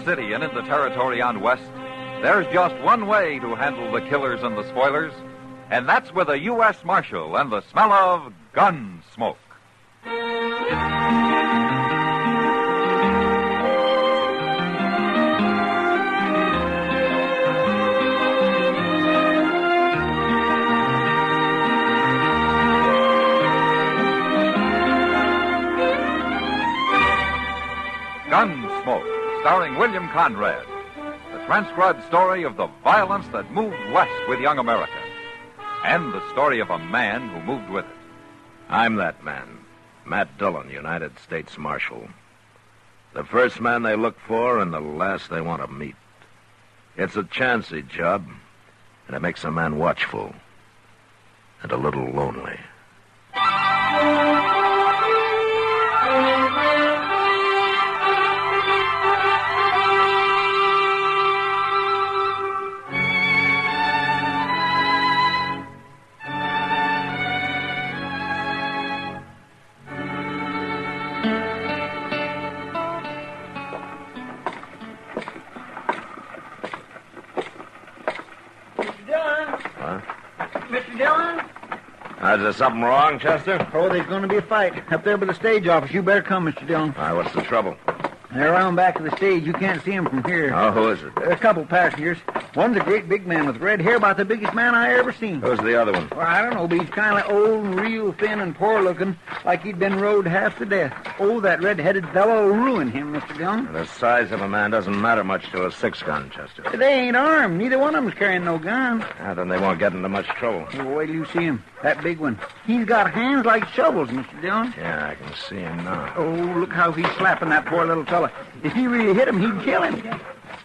city and in the territory on West, there's just one way to handle the killers and the spoilers, and that's with a U.S. Marshal and the smell of Gunsmoke. Gunsmoke, starring William Conrad. The transcribed story of the violence that moved west with young America. And the story of a man who moved with it. I'm that man, Matt Dillon, United States Marshal. The first man they look for and the last they want to meet. It's a chancy job, and it makes a man watchful and a little lonely. Mr. Dillon? Is there something wrong, Chester? Oh, there's going to be a fight up there by the stage office. You better come, Mr. Dillon. Why, what's the trouble? They're around back of the stage. You can't see them from here. Oh, who is it? A couple passengers. One's a great big man with red hair, about the biggest man I ever seen. Who's the other one? Well, I don't know, but he's kind of old and real thin and poor-looking, like he'd been rode half to death. Oh, that red-headed fellow will ruin him, Mr. Dillon. The size of a man doesn't matter much to a six-gun, Chester. They ain't armed. Neither one of them's carrying no gun. Then they won't get into much trouble. Well, wait till you see him. That big one. He's got hands like shovels, Mr. Dillon. Yeah, I can see him now. Oh, look how he's slapping that poor little fella. If he really hit him, he'd kill him.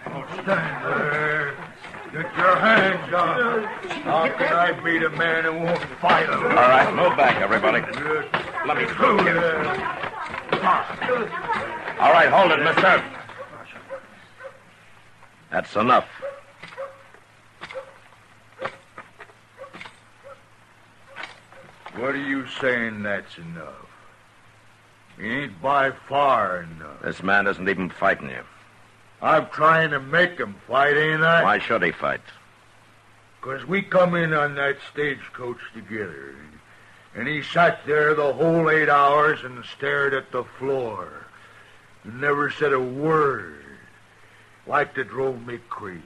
Oh, stand there. Get your hands up. How can I beat a man who won't fight him? All right, move back, everybody. Let me through. All right, hold it, mister. That's enough. What are you saying that's enough? It ain't by far enough. This man isn't even fighting you. I'm trying to make him fight, ain't I? Why should he fight? 'Cause we come in on that stagecoach together. And he sat there the whole 8 hours and stared at the floor. And never said a word. Like it drove me crazy.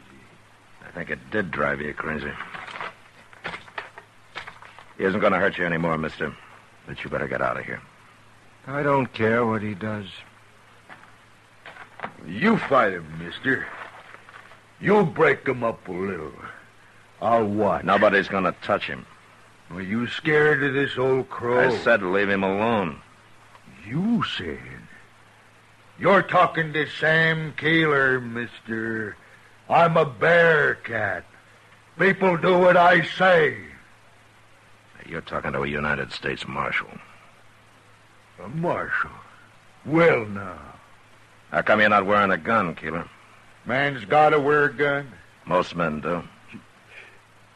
I think it did drive you crazy. He isn't going to hurt you anymore, mister. But you better get out of here. I don't care what he does. You fight him, mister. You break him up a little. I'll watch. Nobody's going to touch him. Are you scared of this old crow? I said leave him alone. You said? You're talking to Sam Keeler, mister. I'm a bear cat. People do what I say. You're talking to a United States Marshal. A marshal? Well, now. How come you're not wearing a gun, Keeler? Man's got to wear a gun. Most men do.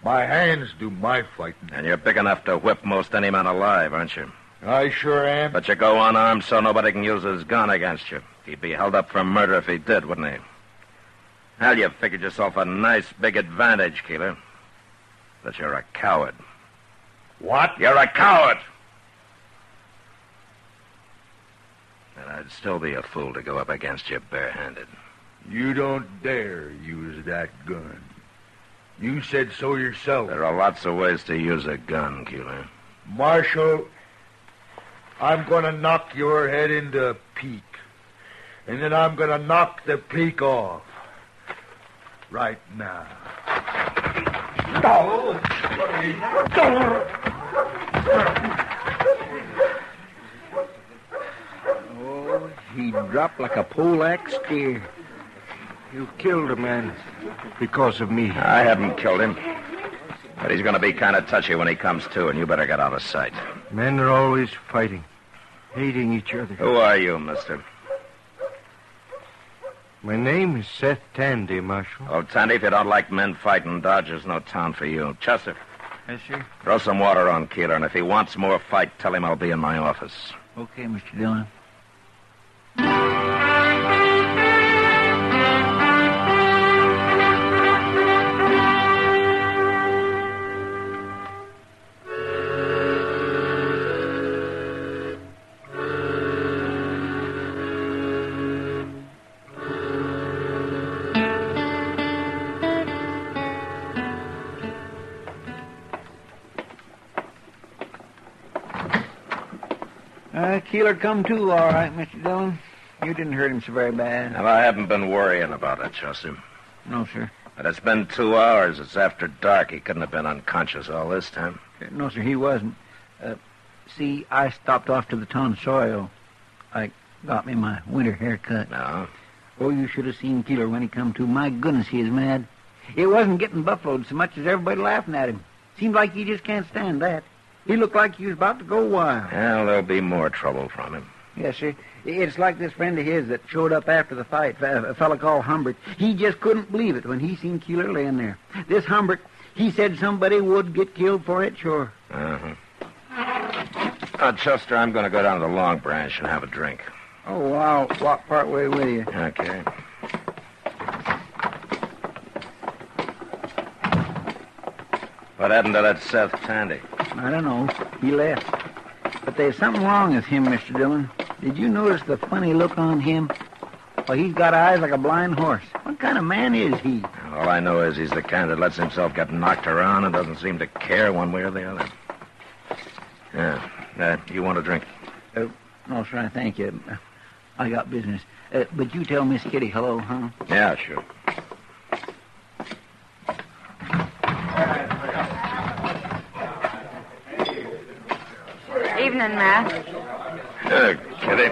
My hands do my fighting. And you're big enough to whip most any man alive, aren't you? I sure am. But you go unarmed so nobody can use his gun against you. He'd be held up for murder if he did, wouldn't he? Hell, you figured yourself a nice big advantage, Keeler. But you're a coward. What? You're a coward! And I'd still be a fool to go up against you barehanded. You don't dare use that gun. You said so yourself. There are lots of ways to use a gun, Keeler. Marshal, I'm going to knock your head into a peak. And then I'm going to knock the peak off. Right now. Oh, he dropped like a pole-axe steer. You killed a man because of me. I haven't killed him. But he's going to be kind of touchy when he comes to, and you better get out of sight. Men are always fighting, hating each other. Who are you, mister? My name is Seth Tandy, Marshal. Oh, Tandy, if you don't like men fighting, Dodger's no town for you. Chester. Yes, sir. Throw some water on Keeler, and if he wants more fight, tell him I'll be in my office. Okay, Mr. Dillon. Keeler come too, all right, Mr. Dillon. You didn't hurt him so very bad. Well, I haven't been worrying about it, Chester. No, sir. But it's been 2 hours. It's after dark. He couldn't have been unconscious all this time. No, sir, he wasn't. See, I stopped off to the tonsorial. I got me my winter haircut. No? Oh, you should have seen Keeler when he come to. My goodness, he is mad. It wasn't getting buffaloed so much as everybody laughing at him. Seemed like he just can't stand that. He looked like he was about to go wild. Well, there'll be more trouble from him. Yes, sir. It's like this friend of his that showed up after the fight, a fellow called Humbert. He just couldn't believe it when he seen Keeler laying there. This Humbert, he said somebody would get killed for it, sure. Uh-huh. Chester, I'm going to go down to the Long Branch and have a drink. Oh, I'll walk part way with you. Okay. What happened to that Seth Tandy? I don't know. He left. But there's something wrong with him, Mr. Dillon. Did you notice the funny look on him? Well, he's got eyes like a blind horse. What kind of man is he? All I know is he's the kind that lets himself get knocked around and doesn't seem to care one way or the other. Yeah. You want a drink? No, sir, thank you. I got business. But you tell Miss Kitty hello, huh? Yeah, sure. Evening, Matt. Kitty.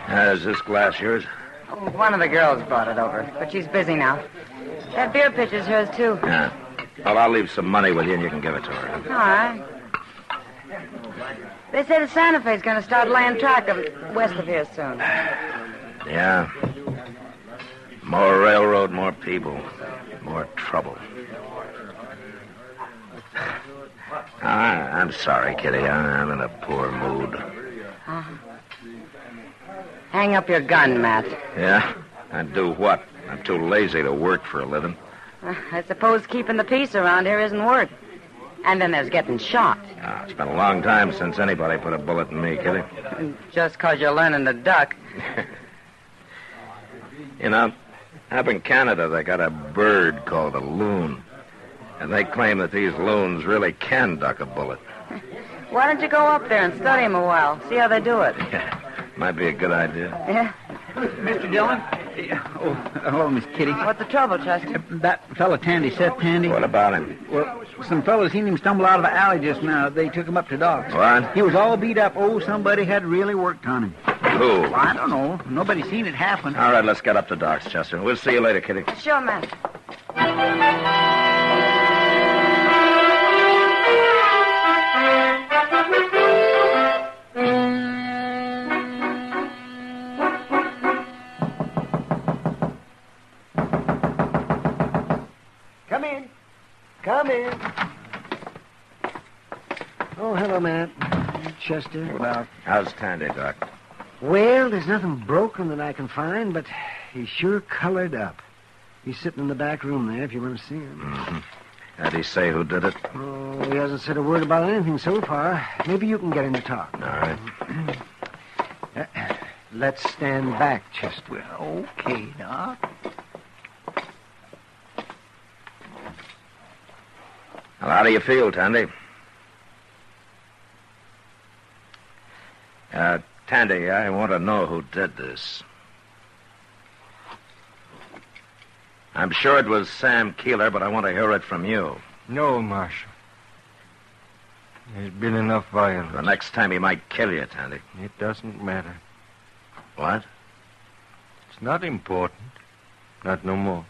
Is this glass yours? One of the girls brought it over, but she's busy now. That beer pitcher's hers, too. Yeah. Well, I'll leave some money with you and you can give it to her. All right. They say the Santa Fe's going to start laying track of west of here soon. Yeah. More railroad, more people, more trouble. I'm sorry, Kitty. I'm in a poor mood. Hang up your gun, Matt. Yeah? And do what? I'm too lazy to work for a living. I suppose keeping the peace around here isn't work. And then there's getting shot. It's been a long time since anybody put a bullet in me, Kitty. Just 'cause you're learning to duck. You know, up in Canada, they got a bird called a loon. And they claim that these loons really can duck a bullet. Why don't you go up there and study them a while? See how they do it. Yeah, might be a good idea. Yeah? Mr. Dillon? Oh, hello, Miss Kitty. What's the trouble, Chester? That fellow Tandy, Seth Tandy. What about him? Well, some fellas seen him stumble out of the alley just now. They took him up to Doc's. What? He was all beat up. Oh, somebody had really worked on him. Who? Well, I don't know. Nobody seen it happen. All right, let's get up to Doc's, Chester. We'll see you later, Kitty. Sure, Matt. Come in. Come in. Oh, hello, Matt. Chester. Well, How's Tandy, Doc? Well, there's nothing broken that I can find, but he's sure colored up. He's sitting in the back room there if you want to see him. Mm-hmm. Did he say who did it? Oh, he hasn't said a word about anything so far. Maybe you can get him to talk. All right. Let's stand back, Chester. well, okay, Doc. Well, how do you feel, Tandy? Tandy, I want to know who did this. I'm sure it was Sam Keeler, but I want to hear it from you. No, Marshal. There's been enough violence. The next time he might kill you, Tandy. It doesn't matter. What? It's not important. Not no more.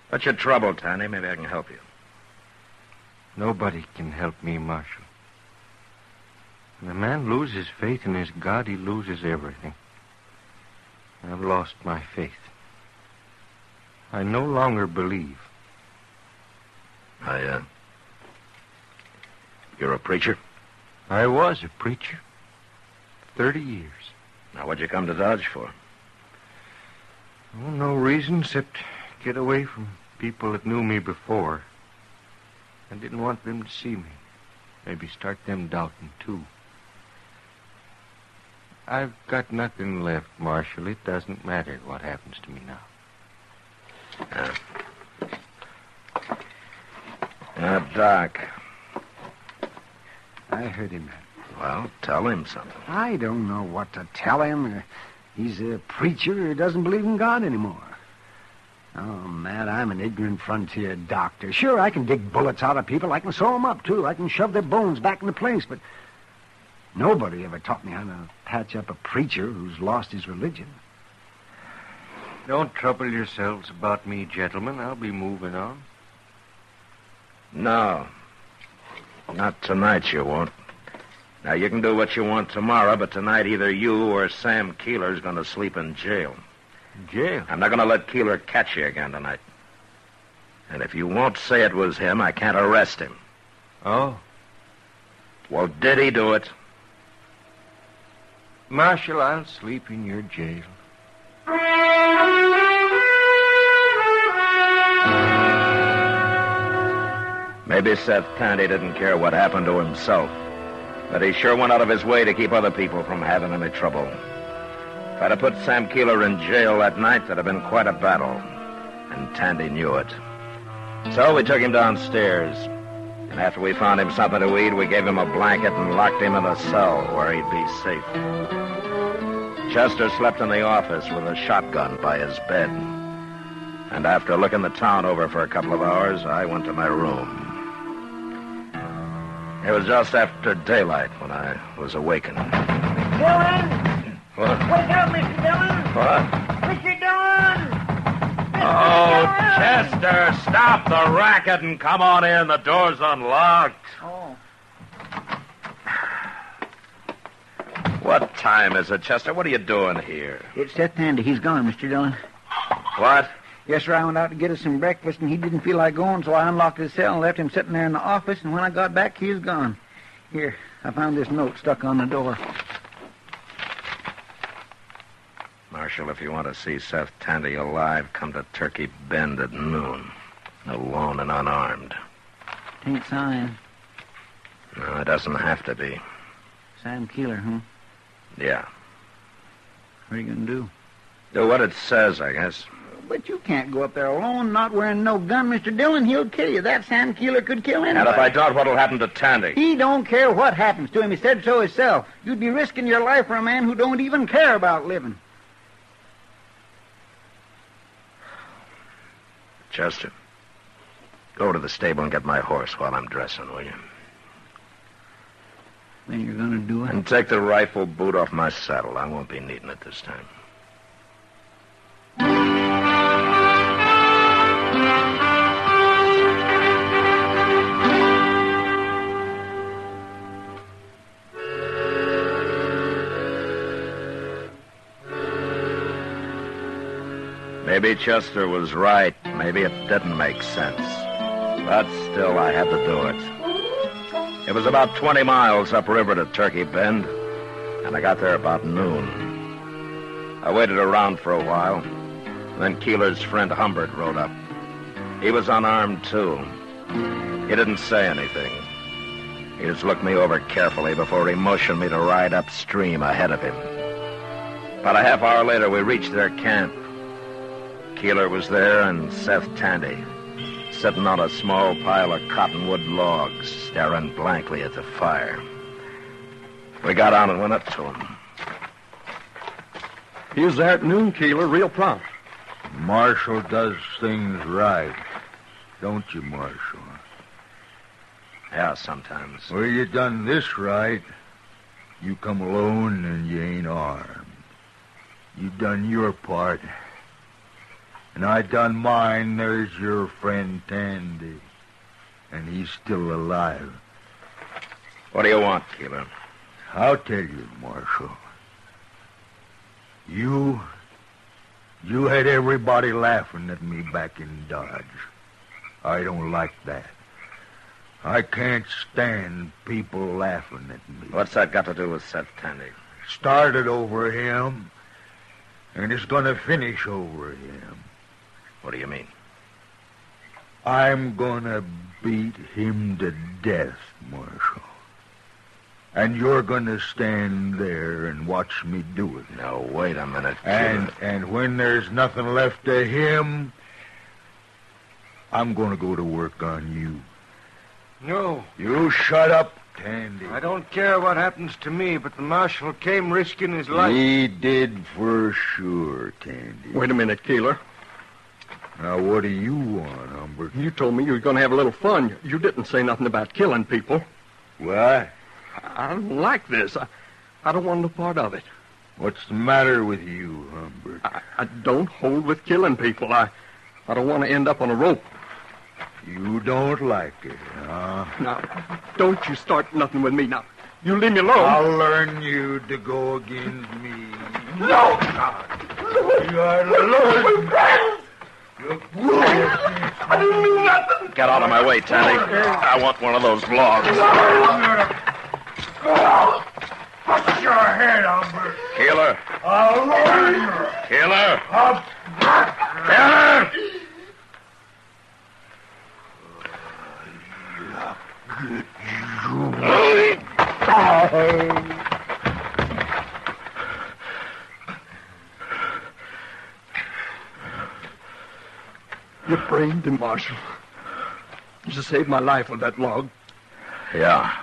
What's your trouble, Tandy? Maybe I can help you. Nobody can help me, Marshal. When a man loses faith in his God, he loses everything. I've lost my faith. I no longer believe. You're a preacher? I was a preacher. 30 years. Now, what'd you come to Dodge for? Oh, no reason except get away from people that knew me before. I didn't want them to see me. Maybe start them doubting, too. I've got nothing left, Marshal. It doesn't matter what happens to me now. Doc. I heard him. Well, tell him something. I don't know what to tell him. He's a preacher who doesn't believe in God anymore. Oh, Matt, I'm an ignorant frontier doctor. Sure, I can dig bullets out of people. I can sew them up, too. I can shove their bones back into place, but nobody ever taught me how to patch up a preacher who's lost his religion. Don't trouble yourselves about me, gentlemen. I'll be moving on. No. Not tonight, you won't. Now, you can do what you want tomorrow, but tonight either you or Sam Keeler's going to sleep in jail. Jail? I'm not going to let Keeler catch you again tonight. And if you won't say it was him, I can't arrest him. Oh? Well, did he do it? Marshal, I'll sleep in your jail. Maybe Seth Tandy didn't care what happened to himself, but he sure went out of his way to keep other people from having any trouble. If I'd have put Sam Keeler in jail that night, that'd have been quite a battle, and Tandy knew it. So we took him downstairs, and after we found him something to eat, we gave him a blanket and locked him in a cell where he'd be safe. Chester slept in the office with a shotgun by his bed, and after looking the town over for a couple of hours, I went to my room. It was just after daylight when I was awakened. Dillon! What? Wake up, Mr. Dillon! What? Mr. Dillon! Oh, Chester, stop the racket and come on in. The door's unlocked. Oh. What time is it, Chester? What are you doing here? It's Seth Tandy. He's gone, Mr. Dillon. What? Yes, sir, I went out to get us some breakfast, and he didn't feel like going, so I unlocked his cell and left him sitting there in the office, and when I got back, he was gone. Here, I found this note stuck on the door. Marshal, if you want to see Seth Tandy alive, come to Turkey Bend at noon. Alone and unarmed. Ain't signed. No, it doesn't have to be. Sam Keeler, huh? Yeah. What are you going to do? Do what it says, I guess. But you can't go up there alone, not wearing no gun, Mr. Dillon. He'll kill you. That Sam Keeler could kill anybody. And if I don't, what'll happen to Tandy? He don't care what happens to him. He said so himself. You'd be risking your life for a man who don't even care about living. Chester, go to the stable and get my horse while I'm dressing, will you? Then you're going to do it? And take the rifle boot off my saddle. I won't be needing it this time. Maybe Chester was right. Maybe it didn't make sense. But still, I had to do it. It was about 20 miles upriver to Turkey Bend, and I got there about noon. I waited around for a while. Then Keeler's friend Humbert rode up. He was unarmed, too. He didn't say anything. He just looked me over carefully before he motioned me to ride upstream ahead of him. About a half hour later, we reached their camp. Keeler was there and Seth Tandy, sitting on a small pile of cottonwood logs, staring blankly at the fire. We got on and went up to him. He was there at noon, Keeler, real prompt. Marshal does things right. Don't you, Marshal? Yeah, sometimes. Well, you done this right. You come alone and you ain't armed. You done your part. And I done mine. There's your friend Tandy. And he's still alive. What do you want, Keeler? I'll tell you, Marshal. You had everybody laughing at me back in Dodge. I don't like that. I can't stand people laughing at me. What's that got to do with Seth Tandy? Started over him, and it's going to finish over him. What do you mean? I'm going to beat him to death, Marshal. And you're going to stand there and watch me do it. Now, wait a minute, Keeler. And when there's nothing left of him, I'm going to go to work on you. No. You shut up Tandy. I don't care what happens to me, but the marshal came risking his life. He did for sure, Tandy. Wait a minute, Keeler. Now, what do you want, Humbert? You told me you were going to have a little fun. You didn't say nothing about killing people. What? I don't like this. I don't want no part of it. What's the matter with you, Humbert? I don't hold with killing people. I don't want to end up on a rope. You don't like it, huh? Now, don't you start nothing with me now. You leave me alone. I'll learn you to go against me. No! You are the I didn't mean nothing. Get out of my way, Tandy. I want one of those logs. Put your head, Humbert. Keeler. I'll learn you. Keeler. Keeler! You framed him, Marshal. You saved my life with that log. Yeah.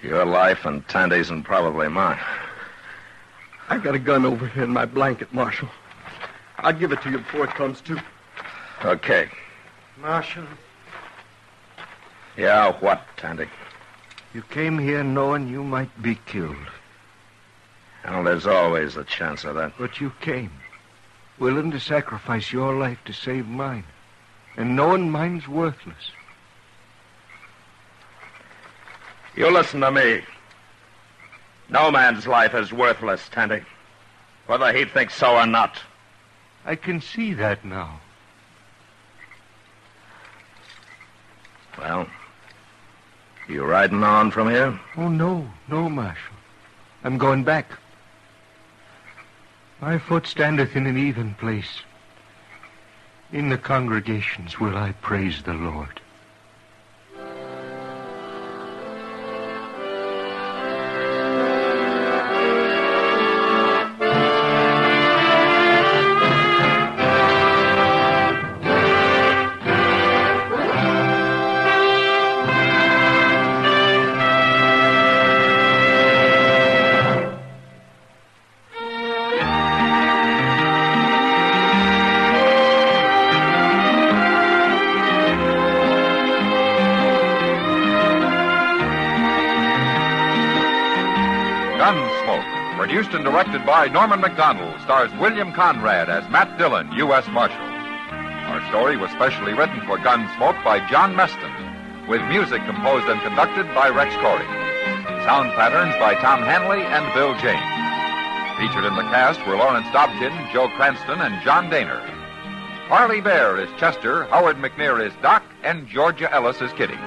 Your life and Tandy's and probably mine. I got a gun over here in my blanket, Marshal. I'll give it to you before it comes to. Okay. Marshal, Yeah, what, Tandy? you came here knowing you might be killed. Well, there's always a chance of that. But you came, willing to sacrifice your life to save mine, and knowing mine's worthless. You listen to me. No man's life is worthless, Tandy. Whether he thinks so or not. I can see that now. Well, you riding on from here? Oh, no, Marshal. I'm going back. My foot standeth in an even place. In the congregations will I praise the Lord. Gunsmoke, produced and directed by Norman MacDonald, stars William Conrad as Matt Dillon, U.S. Marshal. Our story was specially written for Gunsmoke by John Meston, with music composed and conducted by Rex Corey. Sound patterns by Tom Hanley and Bill James. Featured in the cast were Lawrence Dobkin, Joe Cranston, and John Daner. Harley Bear is Chester, Howard McNear is Doc, and Georgia Ellis is Kitty.